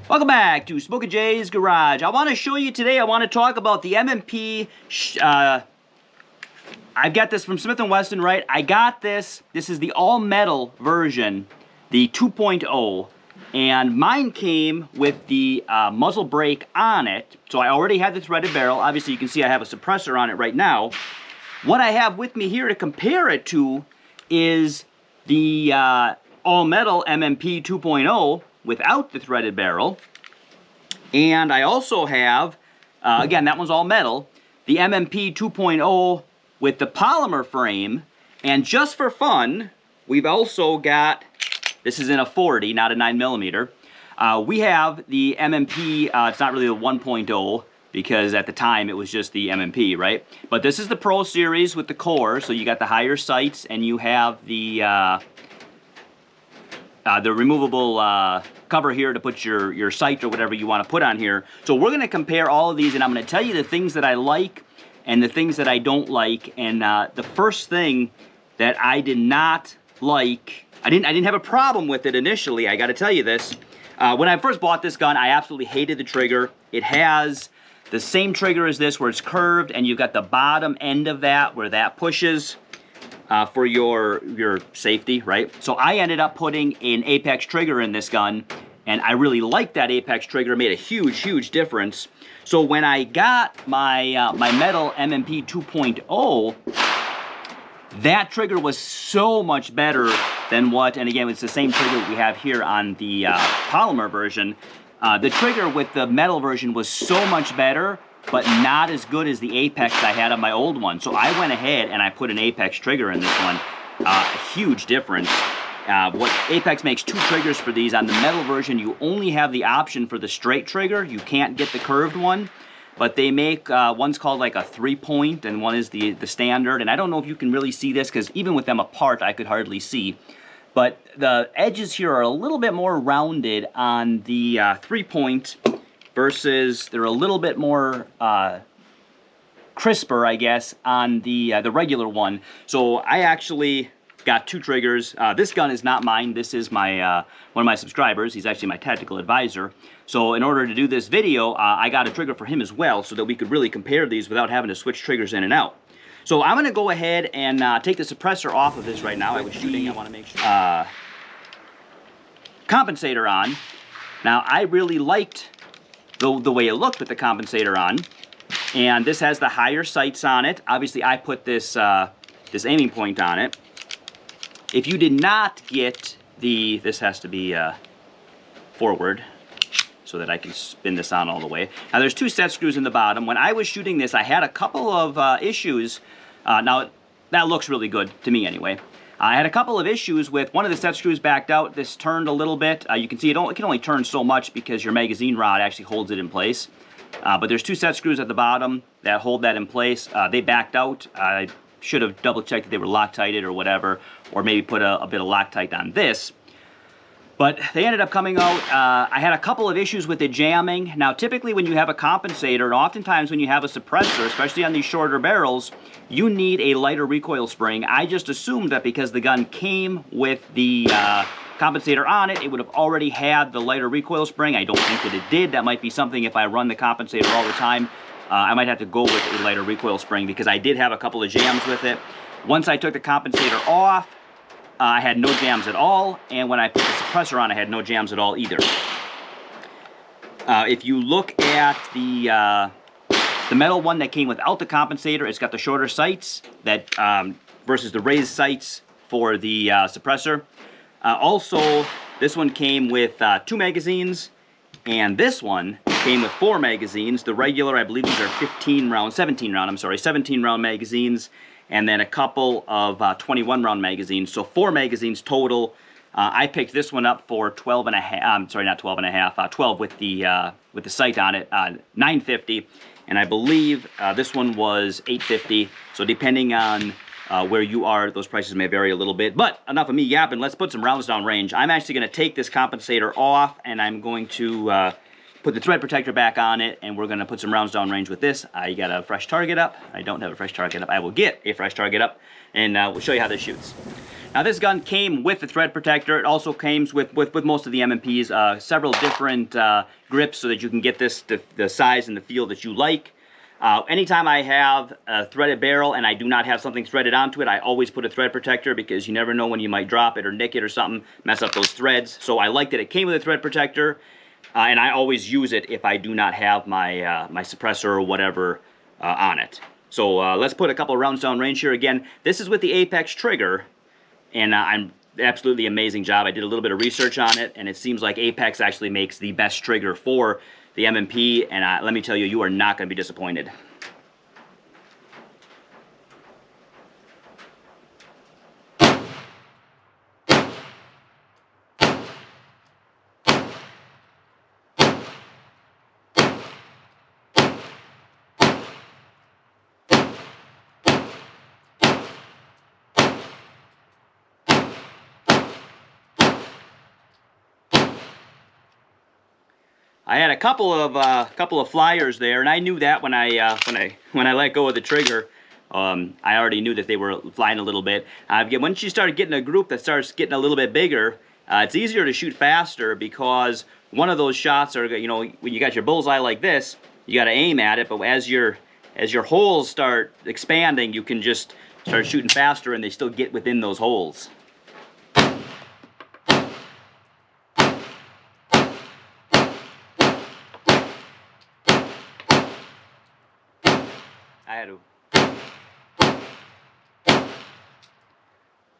Welcome back to Smok'n Jay's Garage. I want to show you today, I want to talk about the M&P. I've got this from Smith&Wesson, right? I got this. This is the all-metal version, the 2.0. And mine came with the muzzle brake on it. So I already had the threaded barrel. Obviously, you can see I have a suppressor on it right now. What I have with me here to compare it to is the all-metal M&P 2.0 without the threaded barrel. And I also have, again, that one's all metal, the M&P 2.0 with the polymer frame. And just for fun, we've also got, this is in a 40, not a 9mm. We have the M&P, it's not really the 1.0, because at the time it was just the M&P, right? But this is the Pro Series with the core, so you got the higher sights, and you have the removable cover here to put your sight or whatever you want to put on here. So we're going to compare all of these, and I'm going to tell you the things that I like and the things that I don't like. And the first thing that I did not like, I didn't have a problem with it initially, I got to tell you this. When I first bought this gun, I absolutely hated the trigger. It has the same trigger as this, where it's curved, and you've got the bottom end of that where that pushes. For your safety, right? So I ended up putting an Apex trigger in this gun, and I really liked that Apex trigger. It made a huge difference. So when I got my my metal M&P 2.0, that trigger was so much better than what, and again, it's the same trigger that we have here on the polymer version. The trigger with the metal version was so much better, but not as good as the Apex I had on my old one. So I went ahead and I put an Apex trigger in this one. A huge difference. What Apex makes two triggers for these. On the metal version, you only have the option for the straight trigger. You can't get the curved one. But they make, one's called like a 3-point, and one is the standard. And I don't know if you can really see this, because even with them apart, I could hardly see. But the edges here are a little bit more rounded on the 3-point, versus they're a little bit more crisper, I guess, on the regular one. So I actually got two triggers. This gun is not mine. This is my one of my subscribers. He's actually my tactical advisor. So in order to do this video, I got a trigger for him as well, so that we could really compare these without having to switch triggers in and out. So I'm going to go ahead and take the suppressor off of this right now. I was shooting. I want to make sure compensator on. Now I really liked the way it looked with the compensator on, and this has the higher sights on it. Obviously, I put this this aiming point on it. If you did not get the, this has to be forward so that I can spin this on all the way. Now there's two set screws in the bottom. When I was shooting this, I had a couple of issues. Now that looks really good to me anyway. I had a couple of issues with one of the set screws backed out. This turned a little bit. You can see it can only turn so much because your magazine rod actually holds it in place. But there's two set screws at the bottom that hold that in place. They backed out. I should have double checked that they were Loctited or whatever, or maybe put a bit of Loctite on this. But they ended up coming out. I had a couple of issues with it jamming. Now typically when you have a compensator, and oftentimes when you have a suppressor, especially on these shorter barrels, you need a lighter recoil spring. I just assumed that because the gun came with the compensator on it, it would have already had the lighter recoil spring. I don't think that it did. That might be something, if I run the compensator all the time, I might have to go with a lighter recoil spring, because I did have a couple of jams with it. Once I took the compensator off, I had no jams at all, and when I put the suppressor on, I had no jams at all either. If you look at the metal one that came without the compensator, it's got the shorter sights that versus the raised sights for the suppressor. Also, this one came with 2 magazines, and this one came with 4 magazines. The regular, I believe these are 17 round magazines, and then a couple of 21-round magazines, so 4 magazines total. I picked this one up for 12 and a half, sorry, not 12 and a half, 12 with the sight on it, $9.50, and I believe this one was $8.50, so depending on where you are, those prices may vary a little bit. But enough of me yapping, let's put some rounds down range. I'm actually going to take this compensator off, and I'm going to put the thread protector back on it, and we're going to put some rounds down range with this. I got a fresh target up. I don't have a fresh target up. I will get a fresh target up, and we'll show you how this shoots. Now this gun came with the thread protector. It also came with most of the M&Ps, several different grips so that you can get this the size and the feel that you like. Anytime I have a threaded barrel and I do not have something threaded onto it, I always put a thread protector because you never know when you might drop it or nick it or something, mess up those threads. So I like that it came with a thread protector, and I always use it if I do not have my, my suppressor or whatever on it. So let's put a couple of rounds down range here. Again, this is with the Apex trigger, and I'm absolutely amazing job. I did a little bit of research on it, and it seems like Apex actually makes the best trigger for the M&P, and let me tell you, you are not going to be disappointed. I had a couple of flyers there, and I knew that when I let go of the trigger. I already knew that they were flying a little bit. Once you start getting a group that starts getting a little bit bigger, it's easier to shoot faster because one of those shots are, you know, when you got your bullseye like this, you got to aim at it. But as your holes start expanding, you can just start shooting faster, and they still get within those holes.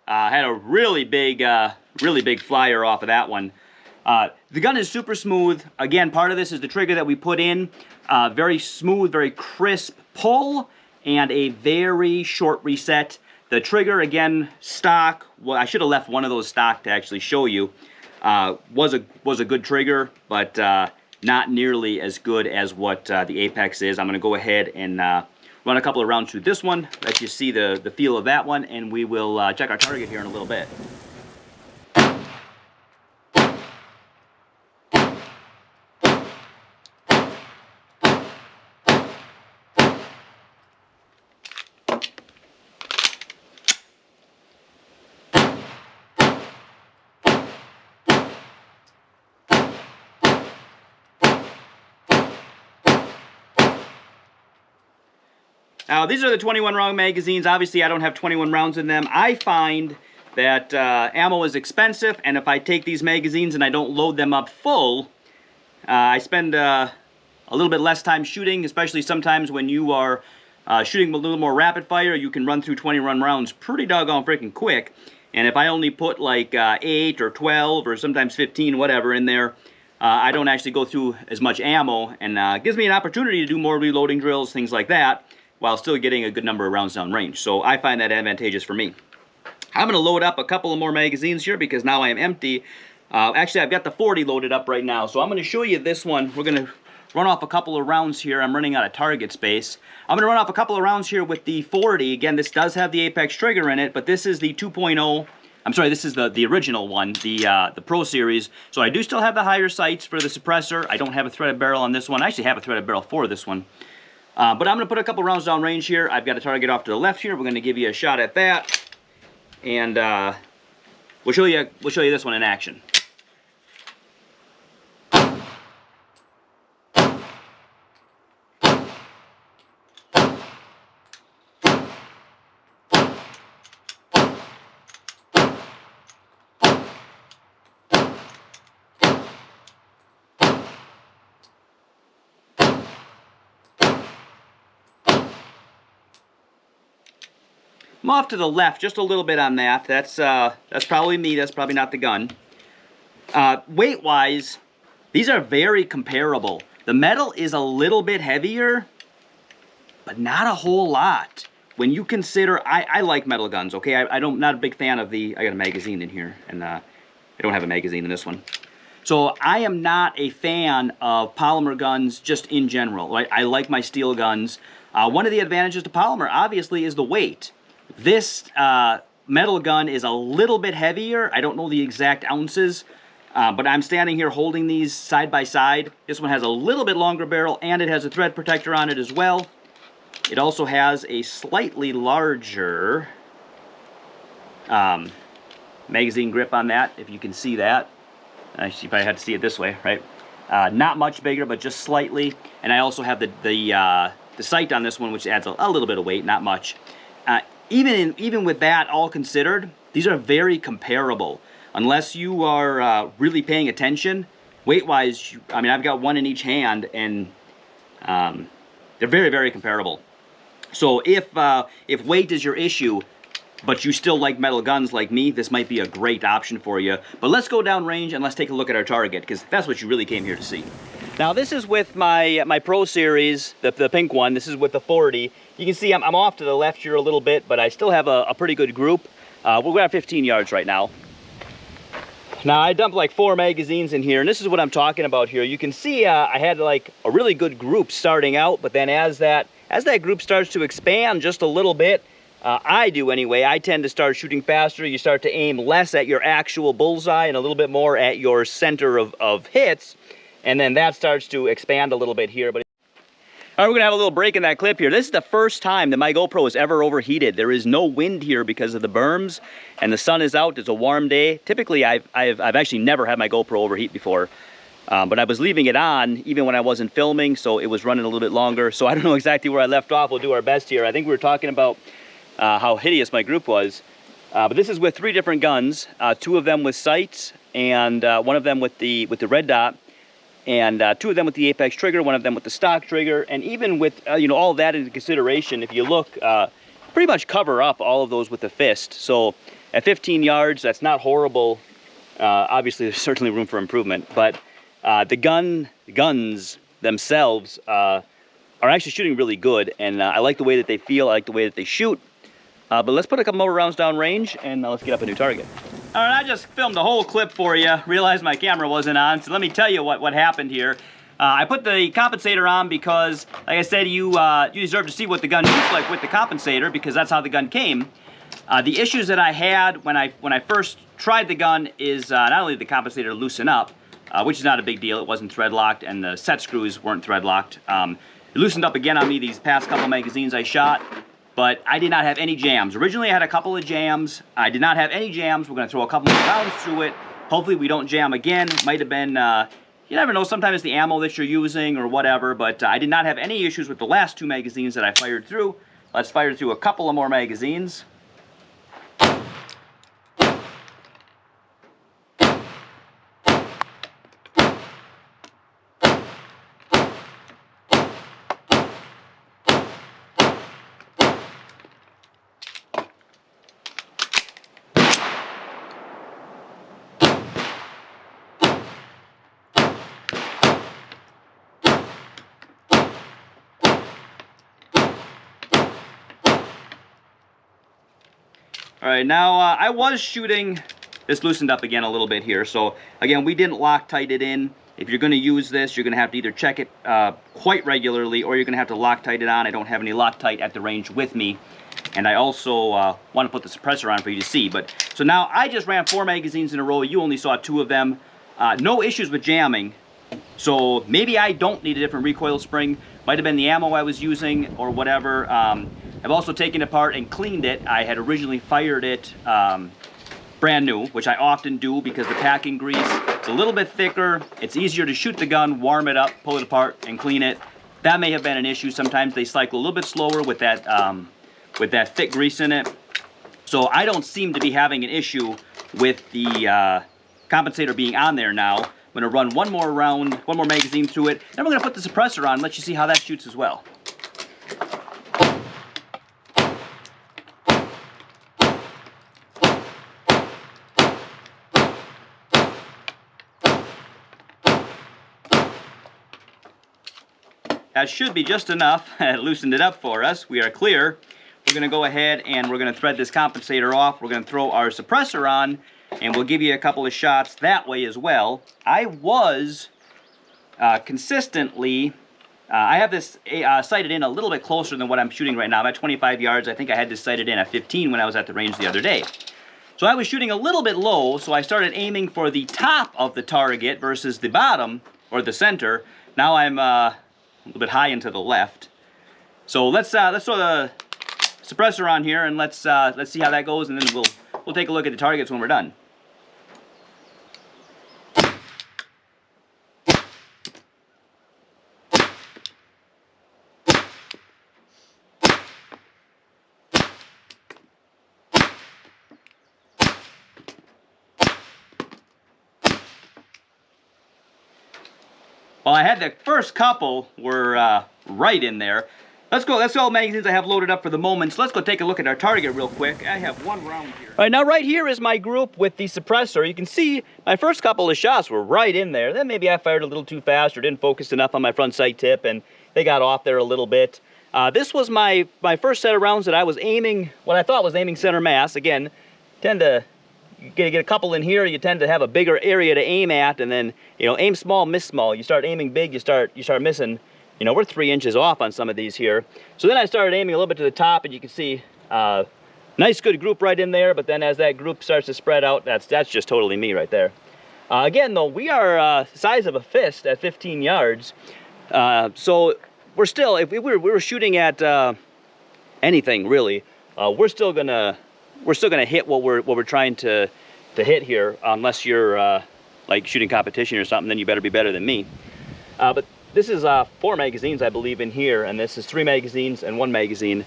I had a really big flyer off of that one. The gun is super smooth. Again, part of this is the trigger that we put in. Very smooth, very crisp pull, and a very short reset. The trigger, again, stock. Well, I should have left one of those stock to actually show you. Was a good trigger, but not nearly as good as what the Apex is. I'm going to go ahead and run a couple of rounds through this one, let you see the feel of that one, and we will check our target here in a little bit. Now, these are the 21 round magazines. Obviously, I don't have 21 rounds in them. I find that ammo is expensive, and if I take these magazines and I don't load them up full, I spend a little bit less time shooting, especially sometimes when you are shooting a little more rapid fire. You can run through 21 rounds pretty doggone freaking quick. And if I only put like 8 or 12 or sometimes 15, whatever, in there, I don't actually go through as much ammo, and gives me an opportunity to do more reloading drills, things like that, while still getting a good number of rounds down range. So I find that advantageous for me. I'm going to load up a couple of more magazines here because now I am empty. Actually, I've got the 40 loaded up right now, so I'm going to show you this one. We're going to run off a couple of rounds here. I'm running out of target space. I'm going to run off a couple of rounds here with the 40. Again, this does have the Apex trigger in it, but this is the 2.0. I'm sorry, this is the original one, the Pro Series. So I do still have the higher sights for the suppressor. I don't have a threaded barrel on this one. I actually have a threaded barrel for this one. But I'm going to put a couple rounds down range here. I've got a target off to the left here. We're going to give you a shot at that. And we'll show you this one in action. I'm off to the left just a little bit on that. That's probably me. That's probably not the gun. Weight-wise, these are very comparable. The metal is a little bit heavier, but not a whole lot. When you consider, I like metal guns, okay? I'm not a big fan of I got a magazine in here, and I don't have a magazine in this one. So I am not a fan of polymer guns just in general. Right? I like my steel guns. One of the advantages to polymer, obviously, is the weight. This metal gun is a little bit heavier. I don't know the exact ounces, but I'm standing here holding these side by side. This one has a little bit longer barrel, and it has a thread protector on it as well. It also has a slightly larger magazine grip on that, if you can see that. Actually, you probably had to see it this way, right? Not much bigger, but just slightly. And I also have the sight on this one, which adds a little bit of weight, not much. Even with that all considered, these are very comparable. Unless you are really paying attention, weight-wise, I mean, I've got one in each hand, and they're very, very comparable. So if weight is your issue, but you still like metal guns like me, this might be a great option for you. But let's go down range and let's take a look at our target, because that's what you really came here to see. Now this is with my Pro Series, the pink one. This is with the 40. You can see I'm off to the left here a little bit, but I still have a pretty good group. We're at 15 yards right now. Now I dumped like 4 magazines in here, and this is what I'm talking about here. You can see I had like a really good group starting out, but then as that group starts to expand just a little bit, I do anyway, I tend to start shooting faster. You start to aim less at your actual bullseye and a little bit more at your center of hits, and then that starts to expand a little bit here. But all right, we're gonna have a little break in that clip here. This is the first time that my GoPro has ever overheated. There is no wind here because of the berms, and the sun is out. It's a warm day. Typically, I've actually never had my GoPro overheat before, but I was leaving it on even when I wasn't filming, so it was running a little bit longer. So I don't know exactly where I left off. We'll do our best here. I think we were talking about how hideous my group was, but this is with 3 different guns, 2 of them with sights, and 1 of them with the red dot, and 2 of them with the Apex trigger, 1 of them with the stock trigger. And even with you know, all that into consideration, if you look, pretty much cover up all of those with the fist. So at 15 yards, that's not horrible. Obviously, there's certainly room for improvement, but the guns themselves are actually shooting really good, and I like the way that they feel. I like the way that they shoot. But let's put a couple more rounds down range, and let's get up a new target. All right, I just filmed the whole clip for you. Realized my camera wasn't on, so let me tell you what happened here. I put the compensator on because, like I said, you deserve to see what the gun shoots like with the compensator, because that's how the gun came. The issues that I had when I first tried the gun is not only did the compensator loosen up, which is not a big deal. It wasn't thread locked, and the set screws weren't thread locked. It loosened up again on me these past couple magazines I shot, but I did not have any jams. Originally I had a couple of jams. I did not have any jams. We're gonna throw a couple more rounds through it. Hopefully we don't jam again. Might have been, you never know, sometimes it's the ammo that you're using or whatever, but I did not have any issues with the last 2 magazines that I fired through. Let's fire through a couple of more magazines. All right, now I was shooting, this loosened up again a little bit here. So again, we didn't Loctite it in. If you're gonna use this, you're gonna have to either check it quite regularly, or you're gonna have to Loctite it on. I don't have any Loctite at the range with me. And I also want to put the suppressor on for you to see. But so now I just ran 4 magazines in a row. You only saw 2 of them. No issues with jamming. So maybe I don't need a different recoil spring. Might have been the ammo I was using or whatever. I've also taken it apart and cleaned it. I had originally fired it brand new, which I often do because the packing grease is a little bit thicker. It's easier to shoot the gun, warm it up, pull it apart, and clean it. That may have been an issue. Sometimes they cycle a little bit slower with that thick grease in it. So I don't seem to be having an issue with the compensator being on there now. I'm gonna run one more round, one more magazine through it. Then we're gonna put the suppressor on, let you see how that shoots as well. That should be just enough. It loosened it up for us. We are clear. We're gonna go ahead and we're gonna thread this compensator off. We're gonna throw our suppressor on, and we'll give you a couple of shots that way as well. I was consistently, I have this sighted in a little bit closer than what I'm shooting right now. I'm at 25 yards. I think I had this sighted in at 15 when I was at the range the other day. So I was shooting a little bit low, so I started aiming for the top of the target versus the bottom, or the center. Now I'm a little bit high into the left. So let's throw the suppressor on here, and let's see how that goes, and then we'll we'll take a look at the targets when we're done. Well, I had the first couple were right in there. Let's go. That's all magazines I have loaded up for the moment. So let's go take a look at our target real quick. I have one round here. All right, now right here is my group with the suppressor. You can see my first couple of shots were right in there. Then maybe I fired a little too fast or didn't focus enough on my front sight tip, and they got off there a little bit. This was my first set of rounds that I was aiming, what I thought was aiming center mass. Again, tend to get a couple in here, you tend to have a bigger area to aim at, and then, you know, aim small, miss small. You start aiming big, you start missing. You know, we're 3 inches off on some of these here. So then I started aiming a little bit to the top, and you can see nice good group right in there, but then as that group starts to spread out, that's just totally me right there. Again though, we are size of a fist at 15 yards. So we're still, if we were shooting at anything really, we're still gonna hit what we're trying to hit here, unless you're like shooting competition or something. Then you better be better than me. But this is 4 magazines, I believe, in here, and this is 3 magazines and 1 magazine.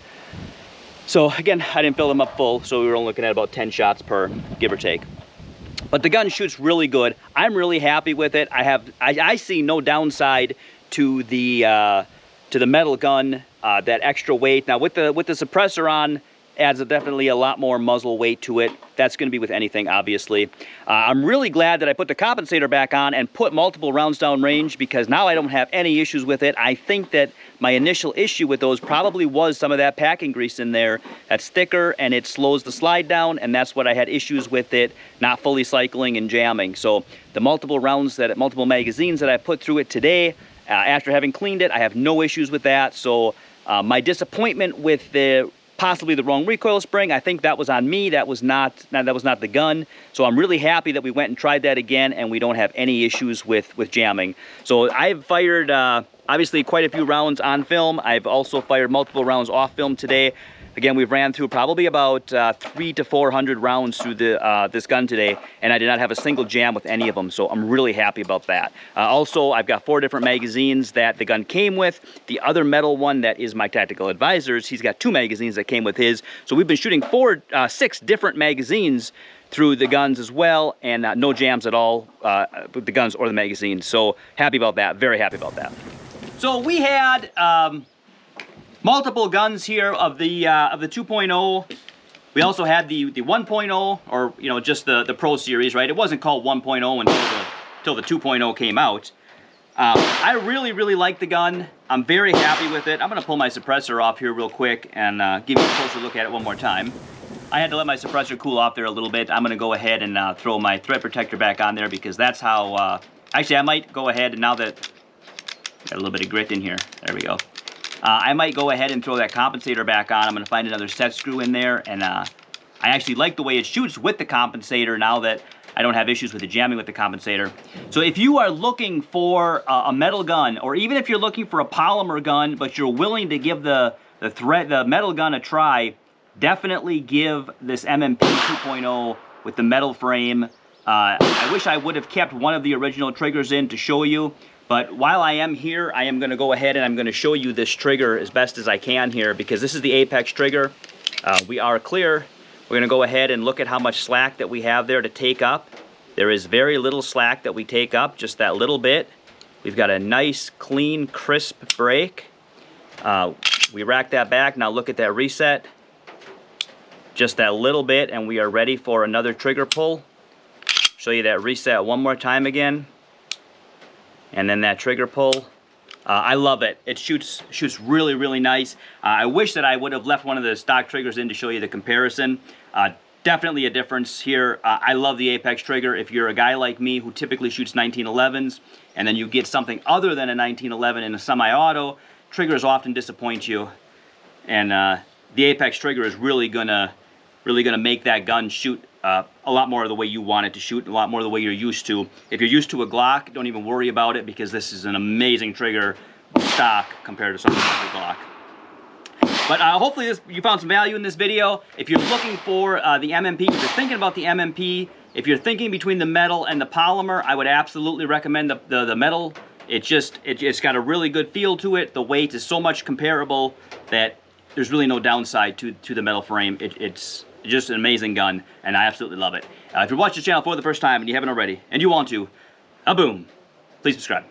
So again, I didn't fill them up full, so we were only looking at about 10 shots per, give or take. But the gun shoots really good. I'm really happy with it. I see no downside to the metal gun, that extra weight. Now with the suppressor on, adds definitely a lot more muzzle weight to it. That's going to be with anything, obviously. I'm really glad that I put the compensator back on and put multiple rounds down range, because now I don't have any issues with it. I think that my initial issue with those probably was some of that packing grease in there. That's thicker and it slows the slide down, and that's what I had issues with it, not fully cycling and jamming. So the multiple magazines that I put through it today, after having cleaned it, I have no issues with that. So my disappointment with possibly the wrong recoil spring, I think that was on me. That was not the gun. So I'm really happy that we went and tried that again, and we don't have any issues with jamming. So I've fired obviously quite a few rounds on film. I've also fired multiple rounds off film today. Again, we've ran through probably about 300 to 400 rounds through this gun today, and I did not have a single jam with any of them, so I'm really happy about that. Also, I've got 4 different magazines that the gun came with. The other metal one that is my tactical advisor's, he's got 2 magazines that came with his. So we've been shooting 6 different magazines through the guns as well, and no jams at all with the guns or the magazines. So happy about that, very happy about that. So we had multiple guns here of the 2.0. We also had the 1.0, or you know, just the Pro Series, right? It wasn't called 1.0 until the 2.0 came out. I really like the gun. I'm very happy with it. I'm gonna pull my suppressor off here real quick and give you a closer look at it one more time. I had to let my suppressor cool off there a little bit. I'm gonna go ahead and throw my thread protector back on there, because that's how, actually I might go ahead, and now that, got a little bit of grit in here, there we go. I might go ahead and throw that compensator back on. I'm going to find another set screw in there, and I actually like the way it shoots with the compensator now that I don't have issues with the jamming with the compensator. So if you are looking for a metal gun, or even if you're looking for a polymer gun, but you're willing to give the metal gun a try, definitely give this MMP 2.0 with the metal frame. I wish I would have kept one of the original triggers in to show you. But while I am here, I am going to go ahead and I'm going to show you this trigger as best as I can here, because this is the Apex trigger. We are clear. We're going to go ahead and look at how much slack that we have there to take up. There is very little slack that we take up, just that little bit. We've got a nice, clean, crisp break. We rack that back. Now look at that reset. Just that little bit, and we are ready for another trigger pull. Show you that reset one more time again. And then that trigger pull. I love it. It shoots really nice. I wish that I would have left one of the stock triggers in to show you the comparison. Definitely a difference here. I love the Apex trigger. If you're a guy like me who typically shoots 1911s, and then you get something other than a 1911 in a semi-auto, triggers often disappoint you. And the Apex trigger is really gonna make that gun shoot a lot more of the way you want it to shoot, a lot more of the way you're used to. If you're used to a Glock, don't even worry about it, because this is an amazing trigger stock compared to something like a Glock. But hopefully you found some value in this video. If you're looking for the MMP, if you're thinking about the MMP, if you're thinking between the metal and the polymer, I would absolutely recommend the metal. It's got a really good feel to it. The weight is so much comparable that there's really no downside to the metal frame. It's just an amazing gun, and I absolutely love it. If you're watching this channel for the first time and you haven't already, and you want to, boom, please subscribe.